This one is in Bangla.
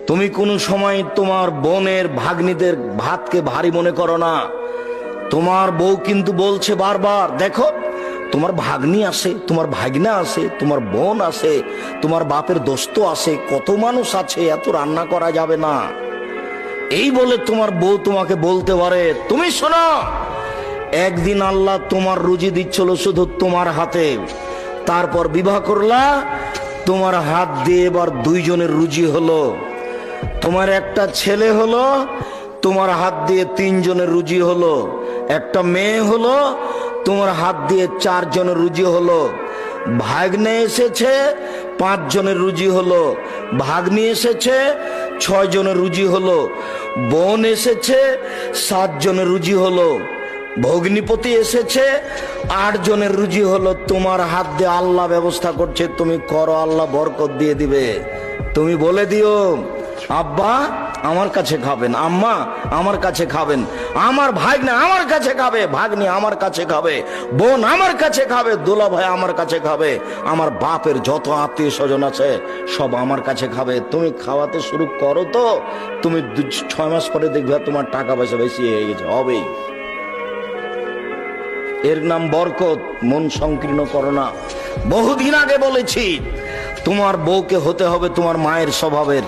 তুমি কোনো সময় তোমার বোনের ভাগ্নিদের ভাতকে ভারী মনে করো না। তোমার বউ কিন্তু বলছে বারবার, দেখো তোমার ভাগ্নি আছে, তোমার ভাগনা আছে, তোমার বোন আছে, তোমার বাপের দোস্ত আছে, কত মানুষ আছে, এত রান্না করা যাবে না। এই বলে তোমার বউ তোমাকে বলতে পারে। তুমি শোনো, একদিন আল্লাহ তোমার রুজি দিচ্ছিল শুধু তোমার হাতে, তারপর বিবাহ করলা, তোমার হাত দিয়ে এবার দুইজনের রুজি হলো। তোমার একটা ছেলে হলো, তোমার হাত দিয়ে তিনজনের রুজি হলো। একটা মেয়ে হলো, তোমার হাত দিয়ে চারজনের রুজি হলো। ভাগ্নে এসেছে, 5 জনের রুজি হলো। ভাগ্নি এসেছে, 6 জনের রুজি হলো। বোন এসেছে, 7 জনের রুজি হলো। ভগ্নিপতি এসেছে, 8 জনের রুজি হলো। তোমার হাত দিয়ে আল্লাহ ব্যবস্থা করছে, তুমি করো, আল্লাহ বরকত দিয়ে দিবে। তুমি বলে দিও, আব্বা আমার কাছে খাবেন, আম্মা আমার কাছে খাবেন, আমার ভাগ্নে আমার কাছে খাবে, ভাগ্নি আমার কাছে খাবে, বোন আমার কাছে খাবে, দোলা ভাই আমার কাছে খাবে, আমার বাপের যত আত্মীয় স্বজন আছে সব আমার কাছে খাবে। তুমি খাওয়াতে শুরু করো, তো তুমি 6 মাস পরে দেখবে তোমার টাকা পয়সা বেশি হয়ে গেছে, হবেই। এর নাম বরকত। মন সংকীর্ণ করো না। বহুদিন আগে বলেছি, তোমার বউকে হতে হবে তোমার মায়ের স্বভাবের।